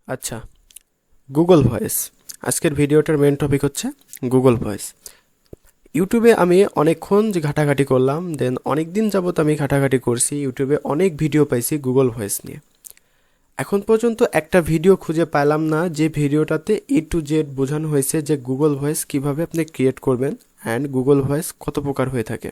আচ্ছা, Google voice. আজকের ভিডিওটার মেন টপিক হচ্ছে গুগল ভয়েস। ইউটিউবে আমি অনেকক্ষণ যে ঘাটাঘাটি করলাম, দেন অনেক দিন যাবত আমি ঘাটাঘাটি করছি, ইউটিউবে অনেক ভিডিও পাইছি গুগল ভয়েস নিয়ে। এখন পর্যন্ত একটা ভিডিও খুঁজে পাইলাম না যে ভিডিওটাতে A to Z বোঝানো হয়েছে যে গুগল ভয়েস কিভাবে আপনি ক্রিয়েট করবেন অ্যান্ড গুগল ভয়েস কত প্রকার হয়ে থাকে।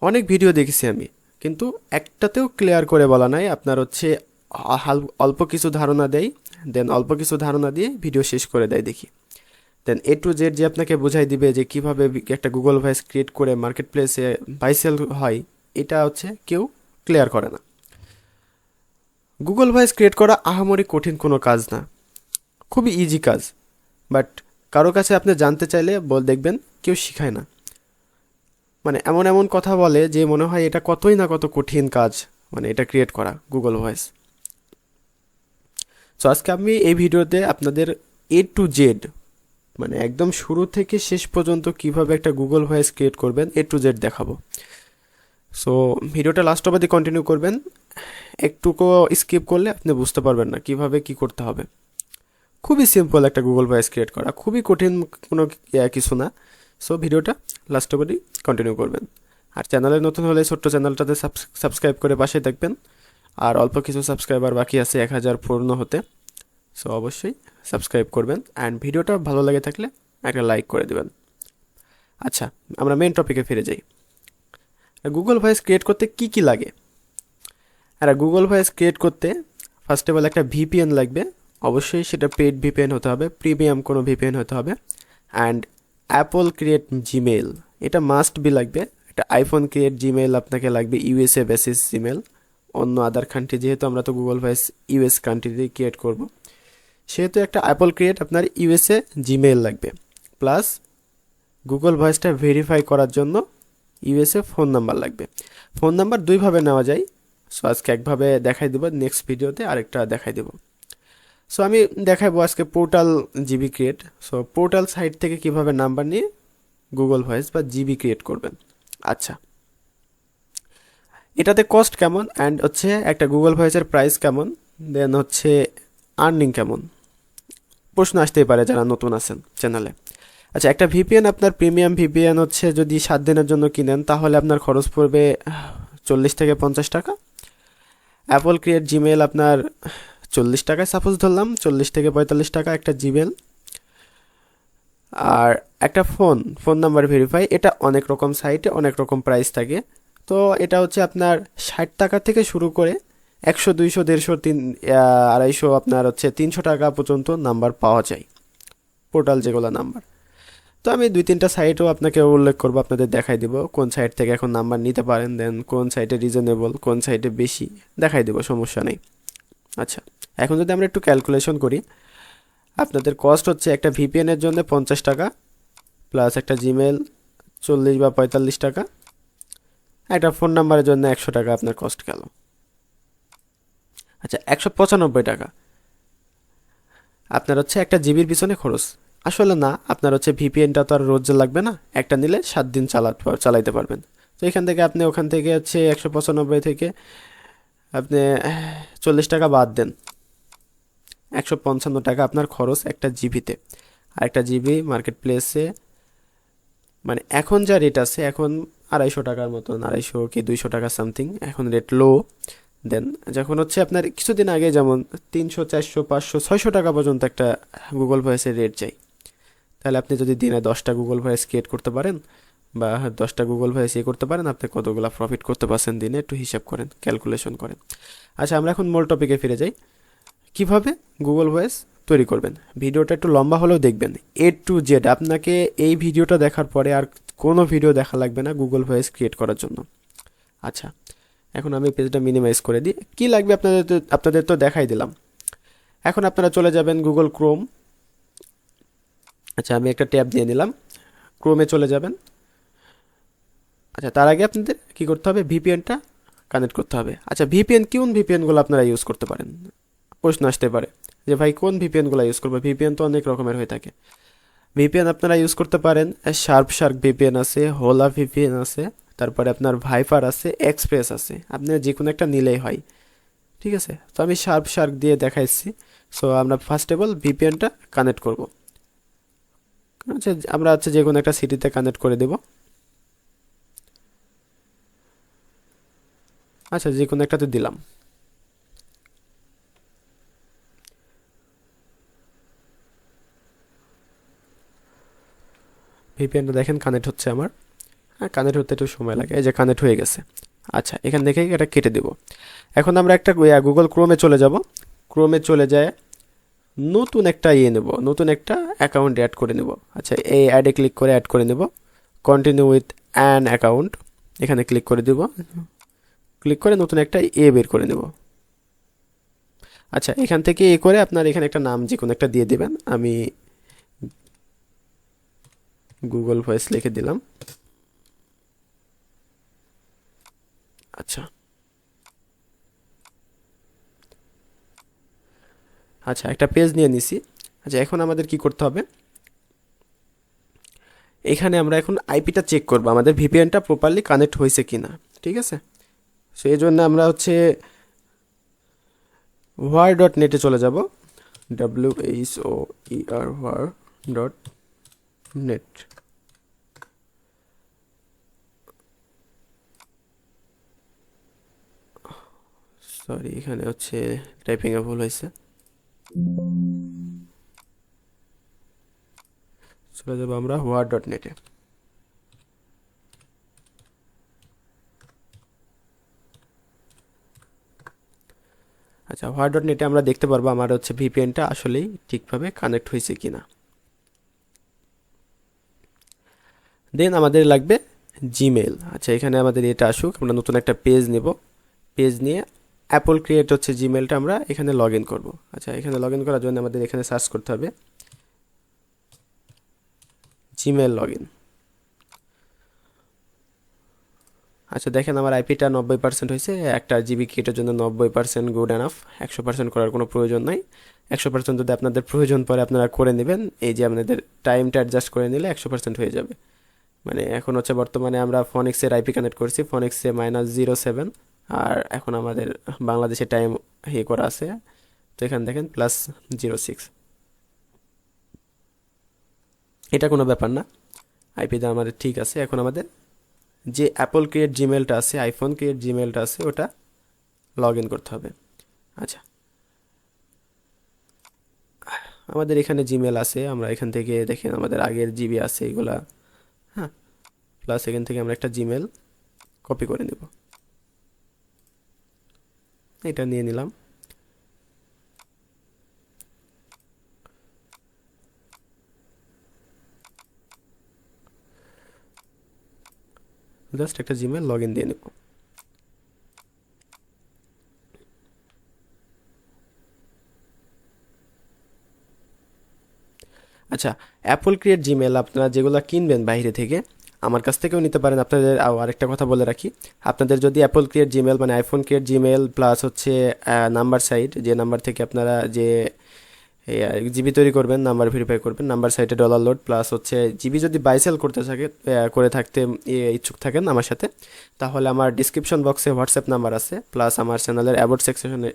অনেক ভিডিও দেখেছি আমি, কিন্তু একটাতেও ক্লিয়ার করে বলা নাই। আপনার হচ্ছে অল্প কিছু ধারণা দেয়, দেন অল্প কিছু ধারণা দিয়ে ভিডিও শেষ করে দেয় দেখি। দেন A to Z যে আপনাকে বোঝাই দিবে যে কিভাবে একটা গুগল ভয়েস ক্রিয়েট করে মার্কেট প্লেসে বাই সেল হয়, এটা হচ্ছে কেউ ক্লিয়ার করে না। গুগল ভয়েস ক্রিয়েট করা আহামরি কঠিন কোনো কাজ না, খুবই ইজি কাজ। বাট কারো কাছে আপনি জানতে চাইলে দেখবেন কেউ শিখায় না। মানে এমন এমন কথা বলে যে মনে হয় এটা কতই না কত কঠিন কাজ, মানে এটা ক্রিয়েট করা গুগল ভয়েস। সো আজকে আমি এই ভিডিওতে আপনাদের A to Z, মানে একদম শুরু থেকে শেষ পর্যন্ত কিভাবে একটা গুগল ভয়েস ক্রিয়েট করবেন A to Z দেখাবো। সো ভিডিওটা লাস্ট অবধি কন্টিনিউ করবেন, একটুকু স্কিপ করলে আপনি বুঝতে পারবেন না কিভাবে কি করতে হবে। খুবই সিম্পল একটা গুগল ভয়েস ক্রিয়েট করা, খুবই কঠিন কোনো কিছু না। সো ভিডিওটা লাস্ট অবধি কন্টিনিউ করবেন। আর চ্যানেলে নতুন হলে ছোট্ট চ্যানেলটাতে সাবস্ক্রাইব করে পাশে থাকবেন। আর অল্প কিছু সাবস্ক্রাইবার বাকি আছে 1000 পূর্ণ হতে, সো অবশ্যই সাবস্ক্রাইব করবেন অ্যান্ড ভিডিওটা ভালো লাগে থাকলে একটা লাইক করে দেবেন। আচ্ছা, আমরা মেন টপিকে ফিরে যাই। গুগল ভয়েস ক্রিয়েট করতে কি কি লাগে? আর গুগল ভয়েস ক্রিয়েট করতে ফার্স্ট অফ অল একটা ভিপিএন লাগবে। অবশ্যই সেটা পেড ভিপিএন হতে হবে, প্রিমিয়াম কোনো ভিপিএন হতে হবে। অ্যান্ড অ্যাপল ক্রিয়েট জিমেল, এটা মাস্ট বি লাগবে। একটা আইফোন ক্রিয়েট জিমেল আপনাকে লাগবে, ইউএসএ বেসিস জিমেল। অন্য আদার কান্ট্রি, যেহেতু আমরা তো গুগল ভয়েস ইউএস কান্ট্রিতে ক্রিয়েট করব, সেহেতু একটা অ্যাপল ক্রিয়েট আপনার ইউএসএ জিমেল লাগবে। প্লাস গুগল ভয়েসটা ভেরিফাই করার জন্য ইউএসএ ফোন নাম্বার লাগবে। ফোন নাম্বার দুইভাবে নেওয়া যায়। সো আজকে একভাবে দেখাই দেবো, নেক্সট ভিডিওতে আরেকটা দেখাই দেবো। সো আমি দেখাবো আজকে portal GV create. So portal site থেকে কিভাবে নাম্বার নিয়ে গুগল ভয়েস বা জিবি ক্রিয়েট করবেন। আচ্ছা, এটাতে কস্ট কেমন অ্যান্ড হচ্ছে একটা গুগল ভয়েসের প্রাইস কেমন, দেন হচ্ছে আর্নিং কেমন, প্রশ্ন আসতেই পারে যারা নতুন আছেন চ্যানেলে। আচ্ছা, একটা ভিপিএন, আপনার প্রিমিয়াম ভিপিএন হচ্ছে যদি 7 দিনের জন্য কিনেন তাহলে আপনার খরচ পড়বে 40 থেকে 50 টাকা। অ্যাপল ক্রিয়েট জিমেল আপনার 40 টাকায় সাপোজ ধরলাম, 40 থেকে 45 টাকা একটা জিমেল। আর একটা ফোন নাম্বার ভেরিফাই, এটা অনেক রকম সাইটে অনেক রকম প্রাইস থাকে। তো এটা হচ্ছে আপনার 60 টাকা থেকে শুরু করে 100, 200, 150, 250, আপনার হচ্ছে 300 টাকা পর্যন্ত নাম্বার পাওয়া যায়, পোর্টাল যেগুলো নাম্বার। তো আমি 2-3টা সাইটও আপনাকে উল্লেখ করবো, আপনাদের দেখাই দিব কোন সাইট থেকে এখন নাম্বার নিতে পারেন, দেন কোন সাইটে রিজনেবল, কোন সাইটে বেশি, দেখাই দেবো, সমস্যা নেই। আচ্ছা, এখন যদি আমরা একটু ক্যালকুলেশন করি, আপনাদের কস্ট হচ্ছে একটা ভিপিএনের জন্য 50 টাকা, প্লাস একটা জিমেল 40 বা 45 টাকা, একটা ফোন নাম্বারের জন্য 100 টাকা আপনার কস্ট গেল। আচ্ছা, 195 টাকা আপনার হচ্ছে একটা জিবির পিছনে খরচ। আসলে না, আপনার হচ্ছে ভিপিএনটা তো আর রোজ লাগবে না, একটা নিলে 7 দিন চালাইতে পারবেন। তো এখান থেকে আপনি ওখান থেকে হচ্ছে 195 থেকে আপনি 40 টাকা বাদ দেন, 155 টাকা আপনার খরচ একটা জিবিতে। আর একটা জিবি মার্কেট প্লেসে, মানে এখন যা রেট আছে, এখন 250 টাকার মতন, 250 কি 200 টাকা সামথিং এখন রেট লো। দেন যখন হচ্ছে আপনার কিছুদিন আগে যেমন 300, 400, 500, 600 টাকা পর্যন্ত একটা গুগল ভয়েসের রেট যায়। তাহলে আপনি যদি দিনে 10টা গুগল ভয়েস ক্রিয়েট করতে পারেন বা 10টা গুগল ভয়েস করতে পারেন, আপনি কতগুলো প্রফিট করতে পারছেন দিনে, একটু হিসাব করেন, ক্যালকুলেশন করেন। আচ্ছা, আমরা এখন মূল টপিকে ফিরে যাই, কিভাবে গুগল ভয়েস তৈরি করবেন। ভিডিওটা একটু লম্বা হলেও দেখবেন। A to Z, আপনাকে এই ভিডিওটা দেখার পরে আর কোনো ভিডিও দেখা লাগবে না গুগল ভয়েস ক্রিয়েট করার জন্য। আচ্ছা, এখন আমি পেজটা মিনিমাইজ করে দিই। কি লাগবে আপনাদের তো দেখাই দিলাম। এখন আপনারা চলে যাবেন গুগল ক্রোম। আচ্ছা, আমি একটা ট্যাব দিয়ে নিলাম, ক্রোমে চলে যাবেন। আচ্ছা, তার আগে আপনাদের কি করতে হবে, ভিপিএনটা কানেক্ট করতে হবে। আচ্ছা, কোন ভিপিএনগুলো আপনারা ইউজ করতে পারেন, প্রশ্ন আসতে পারে যে ভাই কোন ভিপিএনগুলো ইউজ করবো। ভিপিএন তো অনেক রকমের হয়ে থাকে। ভিপিএন আপনারা ইউজ করতে পারেন, শার্ক ভিপিএন আছে, হোলা ভিপিএন আছে, তারপরে আপনার ভাইপার আছে, এক্সপ্রেস আছে। আপনি যে কোনো একটা নিলেই হয়। ঠিক আছে, তো আমি শার্প শার্ক দিয়ে দেখাইছি। সো আমরা ফার্স্ট অফ অল ভিপিএনটা কানেক্ট করব। আচ্ছা, আমরা হচ্ছে যে কোনো একটা সিটিতে কানেক্ট করে দেব। আচ্ছা, যে কোনো একটাতে দিলাম। ভিপিএনটা দেখেন কানেক্ট হচ্ছে আমার। হ্যাঁ, কানেক্ট হতে একটু সময় লাগে, এই যে কানেক্ট হয়ে গেছে। আচ্ছা, এখান থেকে এটা কেটে দেব। এখন আমরা একটা গুগল ক্রোমে চলে যাব। ক্রোমে চলে যায় নতুন একটা নেব, নতুন একটা অ্যাকাউন্ট অ্যাড করে নেব। আচ্ছা, এই অ্যাডে ক্লিক করে অ্যাড করে নেব। কন্টিনিউ উইথ অ্যান অ্যাকাউন্ট, এখানে ক্লিক করে দেব। ক্লিক করে নতুন একটা বের করে নেব। আচ্ছা, এখান থেকে করে আপনার এখানে একটা নাম যে কোনো একটা দিয়ে দেবেন। আমি গুগল ভয়েস লিখে দিলাম। আচ্ছা আচ্ছা, একটা পেজ নিয়ে নিছি। আচ্ছা, এখন আমাদের কি করতে হবে, এখানে আমরা এখন আইপিটা চেক করব আমাদের ভিপিএনটা প্রপারলি কানেক্ট হয়েছে কিনা। ঠিক আছে, সো এই জন্য আমরা হচ্ছে ওয়ার ডট নেটে চলে যাব। WHOER whoer dot net. Sorry, এখানে হচ্ছে টাইপিংয়ে ভুল হয়েছে। চলে যাব আমরা ওয়ার ডট নেটে। আচ্ছা, ওয়ার ডট নেটে আমরা দেখতে পারবো আমার হচ্ছে ভিপিএনটা আসলেই ঠিকভাবে কানেক্ট হয়েছে কিনা। দেন আমাদের লাগবে জিমেল। আচ্ছা, এখানে আমাদের এটা আসুক, আমরা নতুন একটা পেজ নেব। পেজ নিয়ে অ্যাপল ক্রিয়েট হচ্ছে জিমেলটা আমরা এখানে লগ ইন করবো। আচ্ছা, এখানে লগ ইন করার জন্য আমাদের এখানে সার্চ করতে হবে জিমেল লগ ইন। আচ্ছা, দেখেন আমার আইপিটা 90% হয়েছে। একটা জিবি ক্রিয়েটের জন্য 90% গুড এনাফ। 100% করার কোনো প্রয়োজন নাই। 100% যদি আপনাদের প্রয়োজন পড়ে আপনারা করে নেবেন। এই যে আপনাদের টাইমটা অ্যাডজাস্ট করে নিলে 100% হয়ে যাবে। মানে এখন হচ্ছে বর্তমানে আমরা ফনিক্সের আইপি কানেক্ট করছি, ফনিক্সে -07। আর এখন আমাদের বাংলাদেশে টাইম করা আছে, তো এখানে দেখেন +06। এটা কোনো ব্যাপার না, আইপিটা আমাদের ঠিক আছে। এখন আমাদের যে অ্যাপল ক্রিয়েট জিমেলটা আছে, আইফোন ক্রিয়েট জিমেলটা আছে, ওটা লগ ইন করতে হবে। আচ্ছা, আমাদের এখানে জিমেল আছে, আমরা এখান থেকে দেখেন আমাদের আগের জিবি আছে এগুলা। হ্যাঁ, প্লাস এখান থেকে আমরা একটা জিমেল কপি করে নেব, এটা নিয়ে নিলাম। জাস্ট একটা জিমেল লগ ইন দিয়ে নেব। আচ্ছা, অ্যাপল ক্রিয়েট জিমেল আপনারা যেগুলো কিনবেন বাইরে থেকে, আমার কাছ থেকেও নিতে পারেন। আপনাদের আরেকটা কথা বলে রাখি, আপনাদের যদি অ্যাপল ক্রিয়েট জিমেল মানে আইফোন ক্রিয়েট জিমেল প্লাস হচ্ছে নাম্বার সাইট, যে নাম্বার থেকে আপনারা যে জিবি তৈরি করবেন, নাম্বার ভেরিফাই করবেন, নাম্বার সাইটে $লোড প্লাস হচ্ছে জিবি যদি বাইসেল করতে থাকে করে থাকতে ইচ্ছুক থাকেন আমার সাথে, তাহলে আমার ডিসক্রিপশন বক্সে হোয়াটসঅ্যাপ নাম্বার আছে, প্লাস আমার চ্যানেলের অ্যাবাউট সেকশনে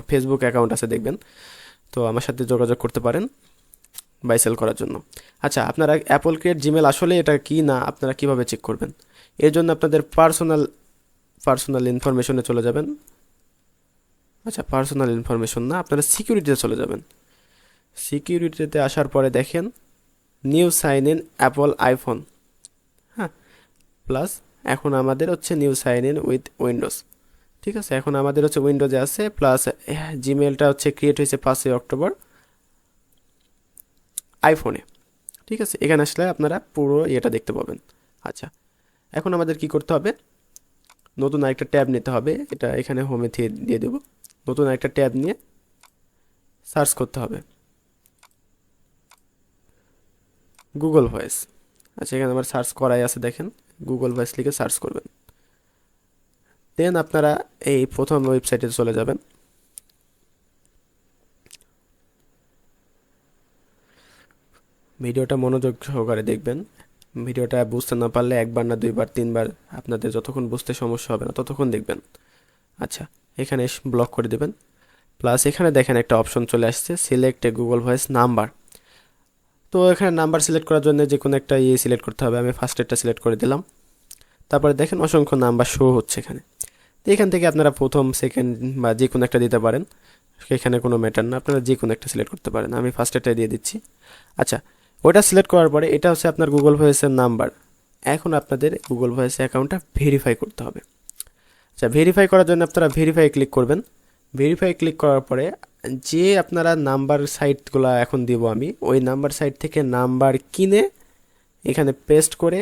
ফেসবুক অ্যাকাউন্ট আছে দেখবেন। তো আমার সাথে যোগাযোগ করতে পারেন বাই সেল করার জন্য। আচ্ছা, আপনারা অ্যাপল ক্রিয়েট জিমেল আসলে এটা কি না আপনারা কিভাবে চেক করবেন, এর জন্য আপনাদের পার্সোনাল ইনফরমেশনে চলে যাবেন। আচ্ছা, পার্সোনাল ইনফরমেশন না, আপনারা সিকিউরিটিতে চলে যাবেন। সিকিউরিটিতে আসার পরে দেখেন new sign in Apple iPhone. হ্যাঁ, প্লাস এখন আমাদের হচ্ছে new sign in with Windows. ঠিক আছে, এখন আমাদের হচ্ছে উইন্ডোজে আছে, প্লাস জিমেলটা হচ্ছে ক্রিয়েট হয়েছে 5 অক্টোবর আইফোনে। ঠিক আছে, এখানে আসলে আপনারা পুরো ইয়েটা দেখতে পাবেন। আচ্ছা, এখন আমাদের কি করতে হবে, নতুন আরেকটা ট্যাব নিতে হবে। এটা এখানে হোমে দিয়ে দেবো। নতুন আরেকটা ট্যাব নিয়ে সার্চ করতে হবে গুগল ভয়েস। আচ্ছা, এখানে আমার সার্চ করাই আছে, দেখেন গুগল ভয়েস লিখে সার্চ করবেন। দেন আপনারা এই প্রথম ওয়েবসাইটে চলে যাবেন। ভিডিওটা মনোযোগ সহকারে দেখবেন। ভিডিওটা বুঝতে না পারলে একবার না দুইবার তিনবার, আপনাদের যতক্ষণ বুঝতে সমস্যা হবে না ততক্ষণ দেখবেন। আচ্ছা, এখানে ব্লক করে দেবেন। প্লাস এখানে দেখেন একটা অপশন চলে আসছে, সিলেক্ট এ গুগল ভয়েস নাম্বার। তো এখানে নাম্বার সিলেক্ট করার জন্য যে কোনো একটা সিলেক্ট করতে হবে। আমি ফার্স্টেরটা সিলেক্ট করে দিলাম। তারপরে দেখেন অসংখ্য নাম্বার শো হচ্ছে এখানে। তো এখান থেকে আপনারা প্রথম, সেকেন্ড বা যে কোনো একটা দিতে পারেন, এখানে কোনো ম্যাটার না, আপনারা যে কোনো একটা সিলেক্ট করতে পারেন। আমি ফার্স্টেরটাই দিয়ে দিচ্ছি। আচ্ছা, ওটা সিলেক্ট করার পরে এটা হচ্ছে আপনার গুগল ভয়েসের নাম্বার। এখন আপনাদের গুগল ভয়েস অ্যাকাউন্টটা ভেরিফাই করতে হবে। আচ্ছা, ভেরিফাই করার জন্য আপনারা ভেরিফাই ক্লিক করবেন। ভেরিফাই ক্লিক করার পরে যে আপনারা নাম্বার সাইটগুলো এখন দিব আমি, ওই নাম্বার সাইট থেকে নাম্বার কিনে এখানে পেস্ট করে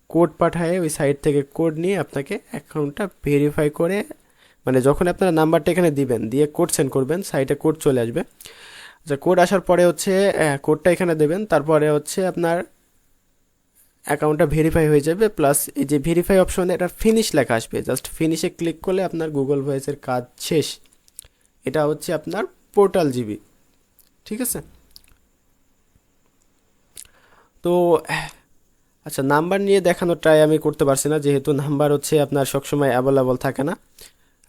কোড পাঠায়, ওই সাইট থেকে কোড নিয়ে আপনাকে অ্যাকাউন্টটা ভেরিফাই করে, মানে যখন আপনারা নাম্বারটা এখানে দিবেন, দিয়ে কোড সেন্ড করবেন, সাইটে কোড চলে আসবে। আচ্ছা, কোড আসার পরে হচ্ছে কোডটা এখানে দেবেন, তারপরে হচ্ছে আপনার অ্যাকাউন্টটা ভেরিফাই হয়ে যাবে। প্লাস এই যে ভেরিফাই অপশনে এটা ফিনিশ লেখা আসবে, জাস্ট ফিনিশে ক্লিক করলে আপনার গুগল ভয়েসের কাজ শেষ। এটা হচ্ছে আপনার পোর্টাল জিবি, ঠিক আছে? তো আচ্ছা, নাম্বার নিয়ে দেখানোর ট্রাই আমি করতে পারছি না, যেহেতু নাম্বার হচ্ছে আপনার সবসময় অ্যাভেলেবল থাকে না।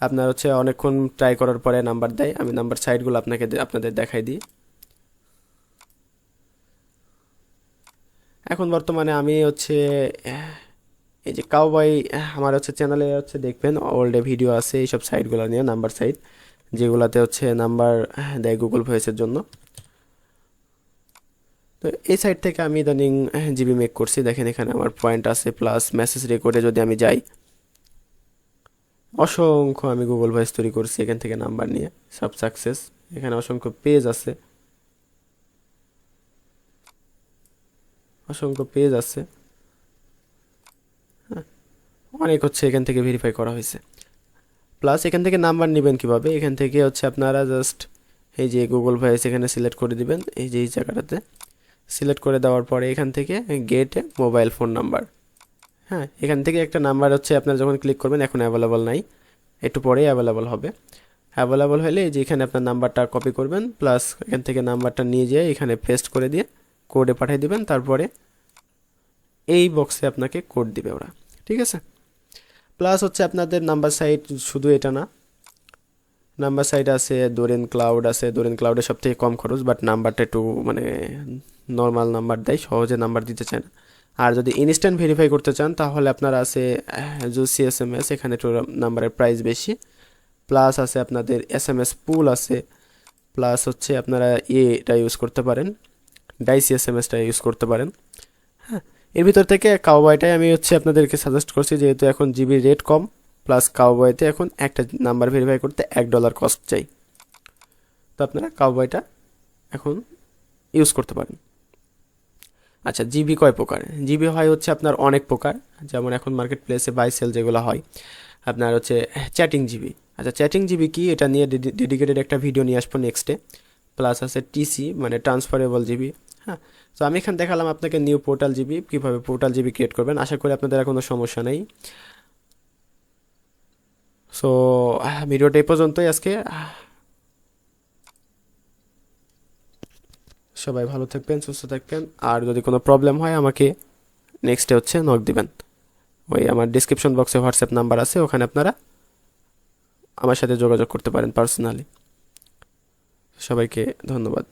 আপনার হচ্ছে অনেকক্ষণ ট্রাই করার পরে নাম্বার দেয়। আমি নাম্বার সাইটগুলো আপনাদের দেখাই দিই। এখন বর্তমানে আমি হচ্ছে এই যে কাউবয়, আমার হচ্ছে চ্যানেলে হচ্ছে দেখবেন ওল্ডে ভিডিও আছে এইসব সাইটগুলো নিয়ে, নাম্বার সাইট যেগুলাতে হচ্ছে নাম্বার দেয় গুগল ভয়েসের জন্য। তো এই সাইট থেকে আমি ইদানিং জিবি মেক করছি। দেখেন এখানে আমার পয়েন্ট আছে, প্লাস মেসেজ রেকর্ডে যদি আমি যাই, অসংখ্য আমি গুগল ভয়েস তৈরি করছি এখান থেকে নাম্বার নিয়ে, সব সাকসেস। এখানে অসংখ্য পেজ আছে, অসংখ্য পেজ আছে, হ্যাঁ, অনেক হচ্ছে এখান থেকে ভেরিফাই করা হয়েছে। প্লাস এখান থেকে নাম্বার নেবেন কিভাবে, এখান থেকে হচ্ছে আপনারা জাস্ট এই যে গুগল ভয়েস এখানে সিলেক্ট করে দিবেন, এই যে এই জায়গাটাতে সিলেক্ট করে দেওয়ার পরে এখান থেকে গেট মোবাইল ফোন নাম্বার, হ্যাঁ, এখান থেকে একটা নাম্বার হচ্ছে আপনারা যখন ক্লিক করবেন, এখন অ্যাভেলেবল নাই, একটু পরেই অ্যাভেলেবল হবে। অ্যাভেলেবল হলে এই যে এখানে আপনার নাম্বারটা কপি করবেন, প্লাস এখান থেকে নাম্বারটা নিয়ে যেয়ে এখানে পেস্ট করে দিয়ে কোডে পাঠিয়ে দিবেন। তারপরে এই বক্সে আপনাকে কোড দিবে ওরা, ঠিক আছে? প্লাস হচ্ছে আপনাদের নাম্বার সাইট শুধু এটা না, নাম্বার সাইট আছে, দোরেন ক্লাউড আছে। দোরেন ক্লাউডে সব থেকে কম খরচ, বাট নাম্বারটা একটু মানে নর্মাল নাম্বার দেয়, সহজে নাম্বার দিতে চায় না। আর যদি ইনস্ট্যান্ট ভেরিফাই করতে চান তাহলে আপনারা আছে জুসি এসএমএস, এখানে একটু নাম্বারের প্রাইস বেশি। প্লাস আছে আপনাদের এসএমএস পুল আছে। প্লাস হচ্ছে আপনারা এটা ইউজ করতে পারেন, ডাইসি এসএমএসটা ইউজ করতে পারেন। হ্যাঁ, এর ভিতর থেকে কাউবয়টাই আমি হচ্ছে আপনাদেরকে সাজেস্ট করছি, যেহেতু এখন জিবি রেট কম। প্লাস কাউবয়তে এখন একটা নাম্বার ভেরিফাই করতে $1 কস্ট চাই। তো আপনারা কাউবয়টা এখন ইউজ করতে পারেন। আচ্ছা, জিবি কয় প্রকার? জিবি হয় হচ্ছে আপনার অনেক প্রকার, যেমন এখন মার্কেট প্লেসে বাই সেল যেগুলো হয় আপনার হচ্ছে চ্যাটিং জিবি। আচ্ছা, চ্যাটিং জিবি কি, এটা নিয়ে ডেডিকেটেড একটা ভিডিও নিয়ে আসবো নেক্সটে। প্লাস আছে টিসি মানে ট্রান্সফারেবল জিবি। হ্যাঁ, তো আমি এখানে দেখালাম আপনাকে নিউ পোর্টাল জিবি, কীভাবে পোর্টাল জিবি ক্রিয়েট করবেন। আশা করি আপনাদের আর কোনো সমস্যা নেই। সো ভিডিওটা এই পর্যন্তই আজকে। সবাই ভালো থাকবেন, সুস্থ থাকবেন। আর যদি কোনো প্রবলেম হয় আমাকে নেক্সটে হচ্ছে নক দিবেন। ওই আমার ডিসক্রিপশন বক্সে হোয়াটসঅ্যাপ নাম্বার আছে, ওখানে আপনারা আমার সাথে যোগাযোগ করতে পারেন পার্সোনালি। সবাইকে ধন্যবাদ।